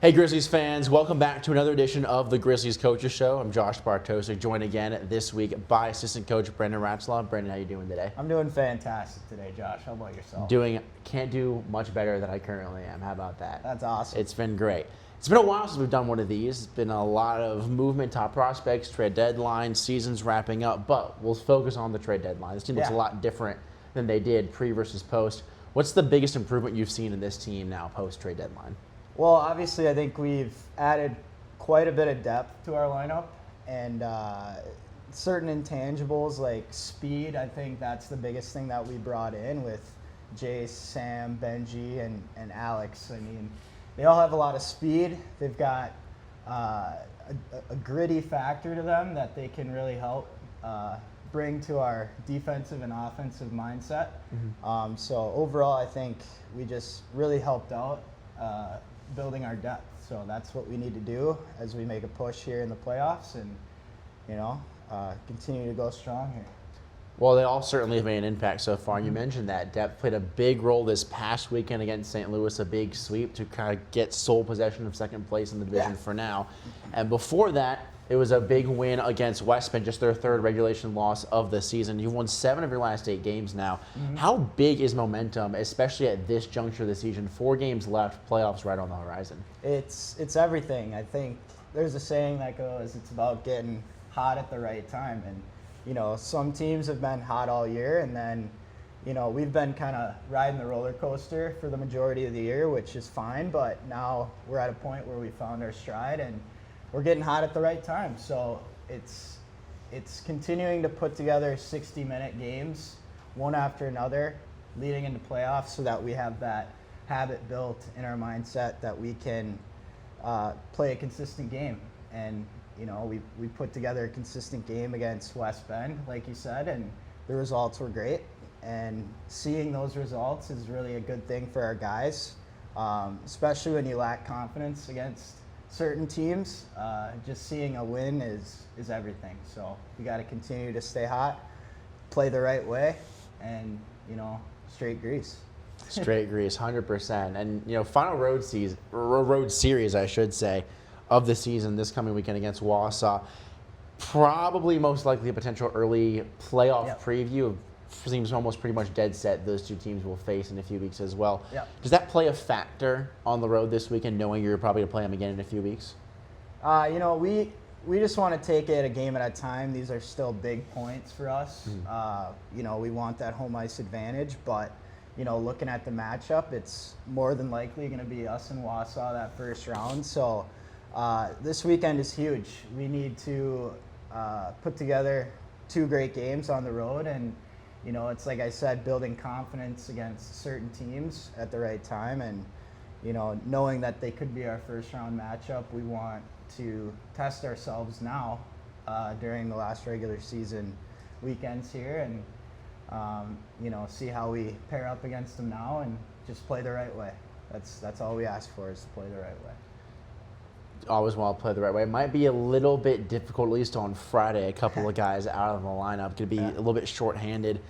Hey Grizzlies fans, welcome back to another edition of the Grizzlies Coaches Show. I'm Josh Bartosik, joined again this week by assistant coach Brendan Ratzloff. Brendan, how you doing today? I'm doing fantastic today, Josh. How about yourself? Can't do much better than I currently am. How about that? That's awesome. It's been great. It's been a while since we've done one of these. It's been a lot of movement, top prospects, trade deadline, seasons wrapping up, but we'll focus on the trade deadline. This team looks a lot different than they did pre versus post. What's the biggest improvement you've seen in this team now post trade deadline? Well, obviously, I think we've added quite a bit of depth to our lineup, and certain intangibles like speed. I think that's the biggest thing that we brought in with Jace, Sam, Benji, and Alex. I mean, they all have a lot of speed. They've got a gritty factor to them that they can really help bring to our defensive and offensive mindset. Mm-hmm. So overall, I think we just really helped out building our depth. So that's what we need to do as we make a push here in the playoffs and, continue to go strong here. Well, they all certainly have made an impact so far. You mentioned that depth played a big role this past weekend against St. Louis, a big sweep to kind of get sole possession of second place in the division for now. And before that, it was a big win against West Bend, just their third regulation loss of the season. You've won 7 of your last 8 games now. Mm-hmm. How big is momentum, especially at this juncture of the season? 4 games left, playoffs right on the horizon. It's everything. I think there's a saying that goes, it's about getting hot at the right time. And, some teams have been hot all year, and then, we've been kind of riding the roller coaster for the majority of the year, which is fine. But now we're at a point where we found our stride, and we're getting hot at the right time. So it's continuing to put together 60-minute games, one after another, leading into playoffs so that we have that habit built in our mindset that we can play a consistent game. And, we put together a consistent game against West Bend, like you said, and the results were great. And seeing those results is really a good thing for our guys, especially when you lack confidence against certain teams. Just seeing a win is everything. So we got to continue to stay hot, play the right way, and straight grease. Straight grease, 100%. And final road series, I should say, of the season this coming weekend against Wausau. Probably most likely a potential early playoff preview. Seems almost pretty much dead set those two teams will face in a few weeks as well. Yep. Does that play a factor on the road this weekend, knowing you're probably going to play them again in a few weeks? We just want to take it a game at a time. These are still big points for us. Mm-hmm. We want that home ice advantage, but looking at the matchup, it's more than likely going to be us and Wausau that first round. So this weekend is huge. We need to put together 2 great games on the road, and it's like I said, building confidence against certain teams at the right time, and knowing that they could be our first round matchup. We want to test ourselves now during the last regular season weekends here, and see how we pair up against them now and just play the right way. That's all we ask for, is to play the right way. Always want to play the right way. It might be a little bit difficult, at least on Friday. A couple of guys out of the lineup could be a little bit shorthanded.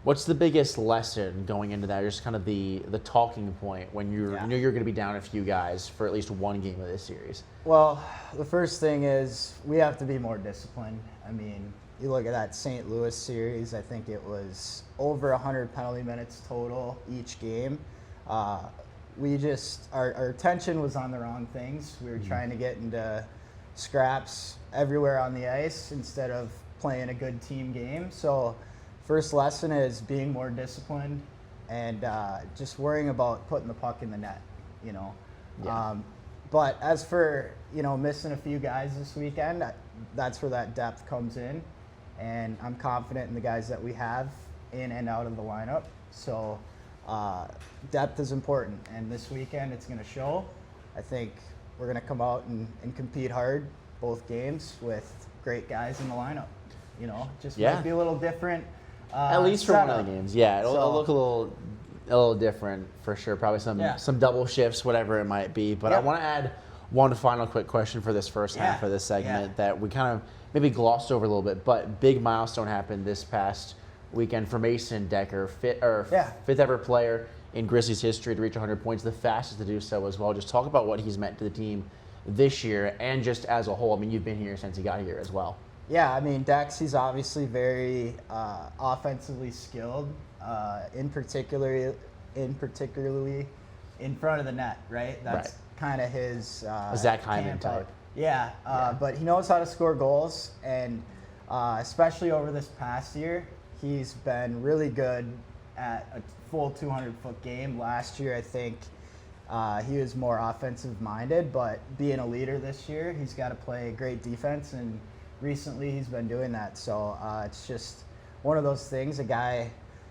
What's the biggest lesson going into that? Just kind of the talking point when you know you're going to be down a few guys for at least one game of this series? Well, the first thing is we have to be more disciplined. I mean, you look at that St. Louis series, I think it was over 100 penalty minutes total each game. Our attention was on the wrong things. We were trying to get into scraps everywhere on the ice instead of playing a good team game. So first lesson is being more disciplined and just worrying about putting the puck in the net, But as for, missing a few guys this weekend, that's where that depth comes in. And I'm confident in the guys that we have in and out of the lineup. So depth is important, and this weekend it's going to show. I think we're going to come out and compete hard both games with great guys in the lineup. Might be a little different. At least for one of the games, it'll look a little different for sure. Probably some double shifts, whatever it might be. But I want to add one final quick question for this first half of this segment that we kind of maybe glossed over a little bit. But big milestone happened this past weekend for Mason Decker, fifth ever player in Grizzlies history to reach 100 points, the fastest to do so as well. Just talk about what he's meant to the team this year and just as a whole. I mean, you've been here since he got here as well. Yeah, I mean, Dex, he's obviously very offensively skilled, in particularly in front of the net, right? That's kind of his Zach Hyman type. Yeah, but he knows how to score goals, and especially over this past year, he's been really good at a full 200-foot game. Last year, I think he was more offensive-minded, but being a leader this year, he's got to play great defense, and recently he's been doing that. So it's just one of those things, a guy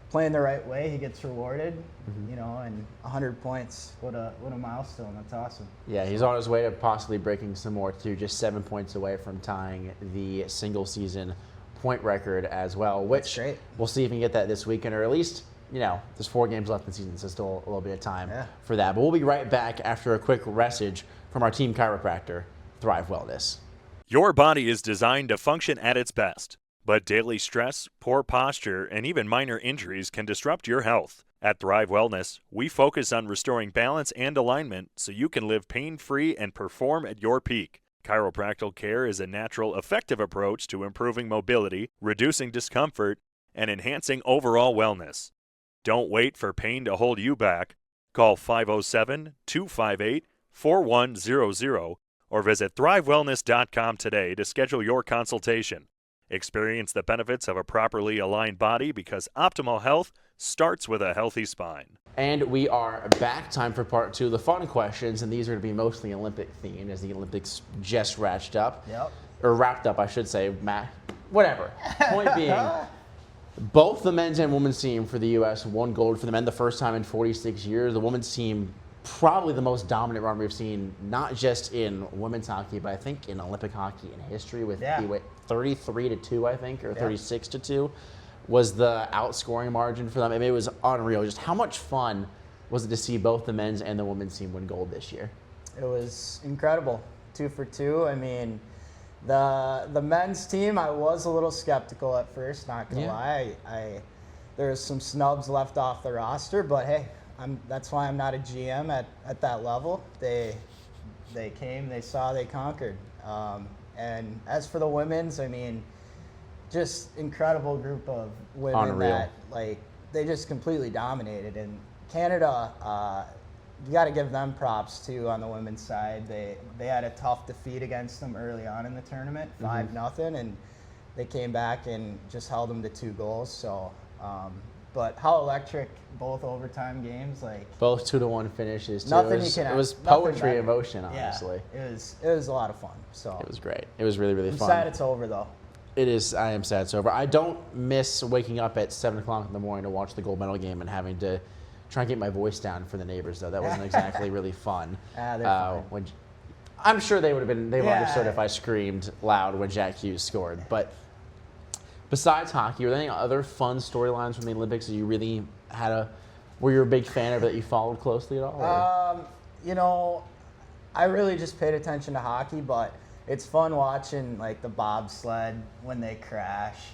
playing the right way, he gets rewarded, you know, and 100 points, what a milestone. That's awesome. Yeah, he's on his way to possibly breaking some more too, just 7 points away from tying the single season point record as well, which we'll see if we can get that this weekend, or at least, you know, there's 4 games left in the season, so still a little bit of time for that. But we'll be right back after a quick message from our team chiropractor, Thrive Wellness. Your body is designed to function at its best, but daily stress, poor posture, and even minor injuries can disrupt your health. At Thrive Wellness, we focus on restoring balance and alignment so you can live pain-free and perform at your peak. Chiropractic care is a natural, effective approach to improving mobility, reducing discomfort, and enhancing overall wellness. Don't wait for pain to hold you back. Call 507-258-4100 or visit thrivewellness.com today to schedule your consultation. Experience the benefits of a properly aligned body, because optimal health starts with a healthy spine. And we are back. Time for part 2 of the fun questions, and these are going to be mostly Olympic themed as the Olympics just wrapped up. Or wrapped up, I should say, Matt. Whatever. Point being, both the men's and women's team for the U.S. won gold for the men the first time in 46 years. The women's team, probably the most dominant run we've seen, not just in women's hockey, but I think in Olympic hockey in history, with 33-2, I think, or 36-2 was the outscoring margin for them. I mean, it was unreal. Just how much fun was it to see both the men's and the women's team win gold this year? It was incredible. 2 for 2. I mean, the men's team, I was a little skeptical at first, not gonna lie. There was some snubs left off the roster, but hey, that's why I'm not a GM at that level. They came, they saw, they conquered. And as for the women's, I mean, just incredible group of women that, like, they just completely dominated. And Canada, you got to give them props too on the women's side. They had a tough defeat against them early on in the tournament, 5-0, and they came back and just held them to 2 goals. So, but how electric both overtime games, like both 2-1 finishes. Too. It was poetry in motion, honestly. Yeah, it was a lot of fun. So it was great. It was really, really fun. I'm sad it's over though. It is. I am sad it's over. I don't miss waking up at 7 o'clock in the morning to watch the gold medal game and having to try and get my voice down for the neighbors, though. That wasn't exactly really fun. I'm sure they would have been. They would have understood if I screamed loud when Jack Hughes scored. But besides hockey, were there any other fun storylines from the Olympics that you really were you a big fan of, that you followed closely at all? You know, I really just paid attention to hockey, but it's fun watching, like, the bobsled when they crash.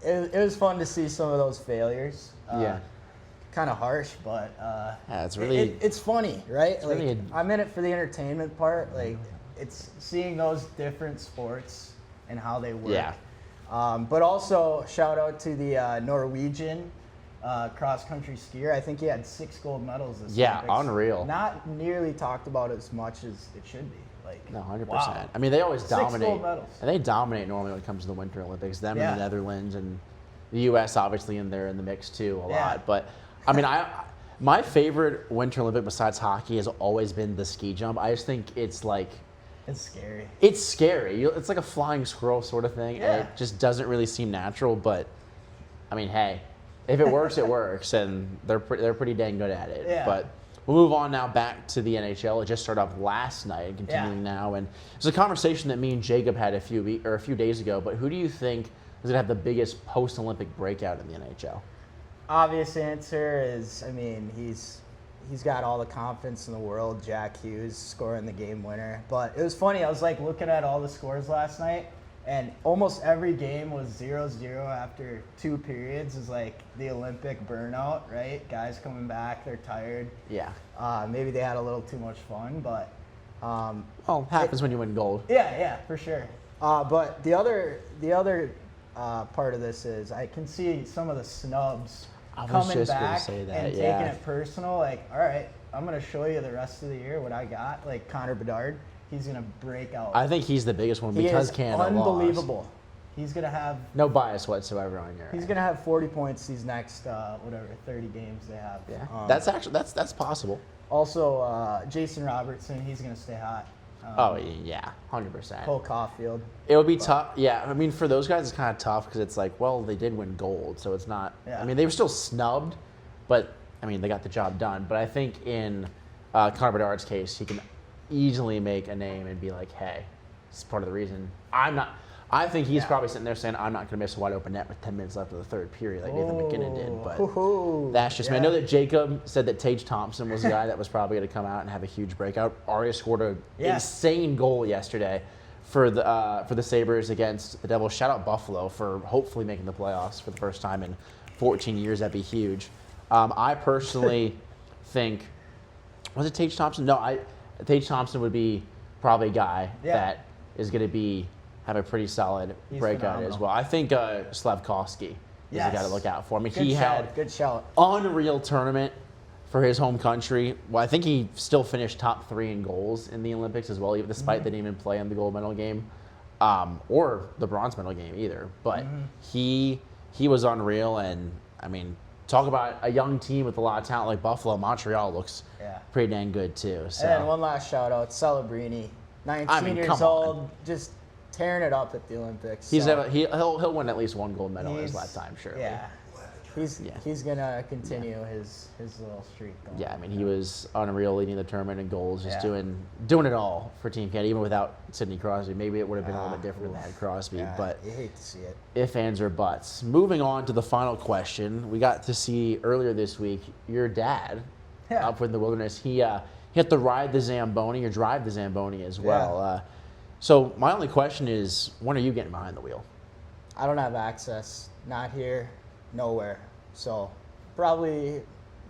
It was fun to see some of those failures. Kind of harsh, but it's really it's funny, right? It's like, really I'm in it for the entertainment part. Like, it's seeing those different sports and how they work. But also shout out to the Norwegian cross-country skier. I think he had 6 gold medals this Olympics. Unreal. Not nearly talked about as much as it should be. Like, no, 100%. Wow. I mean, they always 6 dominate. gold medals. And they dominate normally when it comes to the Winter Olympics. Them and the Netherlands and the U.S. obviously in there in the mix too a lot. But I mean, my favorite Winter Olympic besides hockey has always been the ski jump. I just think it's like, it's scary. It's scary. It's like a flying squirrel sort of thing. And it just doesn't really seem natural. But I mean, hey, if it works, it works, and they're pretty dang good at it. But we'll move on now back to the NHL. It just started off last night and continuing now. And it's a conversation that me and Jacob had a few days ago. But who do you think is going to have the biggest post-Olympic breakout in the NHL? Obvious answer is, I mean, he's got all the confidence in the world. Jack Hughes scoring the game winner. But it was funny. I was like looking at all the scores last night, And almost every game was 0-0 after 2 periods is like the Olympic burnout, right? Guys coming back, they're tired. Yeah. Maybe they had a little too much fun, but Well, happens when you win gold. yeah, for sure. But the other part of this is I can see some of the snubs I was coming just gonna back say that, and yeah. taking it personal. Like, all right, I'm gonna show you the rest of the year what I got. Like Connor Bedard, he's gonna break out. I think he's the biggest one He because is Canada unbelievable. lost. He's gonna have No bias whatsoever on your He's end. gonna have 40 points these next 30 games they have. Yeah. That's possible. Also Jason Robertson. He's gonna stay hot. Oh yeah, 100%. Cole Caulfield. It would be tough. Yeah, I mean, for those guys, it's kind of tough because it's like, well, they did win gold, so it's not. Yeah. I mean, they were still snubbed, but I mean, they got the job done. But I think in Connor Bedard's case, he can easily make a name and be like, hey, this is part of the reason I'm not. I think he's probably sitting there saying, I'm not going to miss a wide open net with 10 minutes left of the third period like Nathan McKinnon did. But that's just me. I know that Jacob said that Tage Thompson was the guy that was probably going to come out and have a huge breakout. Arya scored an insane goal yesterday for the Sabres against the Devils. Shout out Buffalo for hopefully making the playoffs for the first time in 14 years. That'd be huge. I personally think, was it Tage Thompson? No, Tage Thompson would be probably a guy that is going to have a pretty solid breakout phenomenal. as well. I think Slavkovsky is the guy to look out for. I mean, he had good shout. unreal tournament for his home country. Well, I think he still finished top 3 in goals in the Olympics as well, despite they didn't even play in the gold medal game or the bronze medal game either. But he was unreal, and I mean, talk about a young team with a lot of talent like Buffalo. Montreal looks pretty dang good too. So. And one last shout out, Celebrini, 19 years come old, on. just tearing it up at the Olympics. He'll win at least one gold medal in his lifetime, surely. Yeah. He's gonna continue his little streak going. Yeah, I mean, he was unreal leading the tournament in goals, just doing it all for Team Canada, even without Sidney Crosby. Maybe it would have been a little bit different if they had Crosby, but you hate to see it. if, ands, or buts. Moving on to the final question, we got to see earlier this week your dad up in the wilderness. He had to ride the Zamboni or drive the Zamboni as well. So my only question is, when are you getting behind the wheel? I don't have access. Not here, nowhere. So probably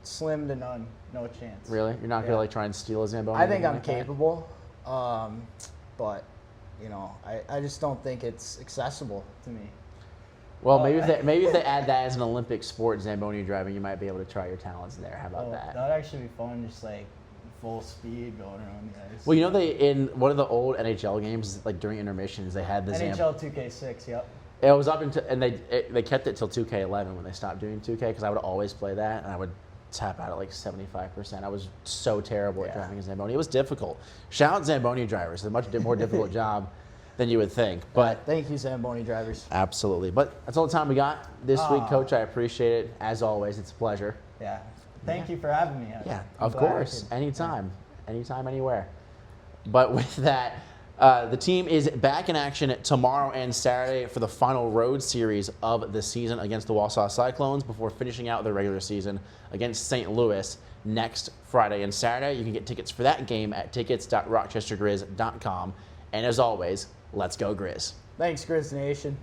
slim to none. No chance. Really? You're not going to try and steal a Zamboni? I think or I'm anything like that? capable, but I just don't think it's accessible to me. Well, maybe if they add that as an Olympic sport, Zamboni driving, you might be able to try your talents there. How about that? That would actually be fun, just like full speed going around the ice. Well, you know, they in one of the old NHL games, like during intermissions, they had the NHL 2K6, yep. It was up until, and they kept it till 2K11 when they stopped doing 2K, because I would always play that, and I would tap out at like 75%. I was so terrible at driving a Zamboni. It was difficult. Shout out Zamboni drivers. It's a much more difficult job than you would think. But thank you, Zamboni drivers. Absolutely. But that's all the time we got this week, Coach. I appreciate it. As always, it's a pleasure. Yeah. Thank you for having me. Yeah, I'm of glad I course. could- Anytime. Anytime, anywhere. But with that, the team is back in action tomorrow and Saturday for the final road series of the season against the Wausau Cyclones before finishing out their regular season against St. Louis next Friday and Saturday. You can get tickets for that game at tickets.rochestergrizz.com. And as always, let's go Grizz. Thanks, Grizz Nation.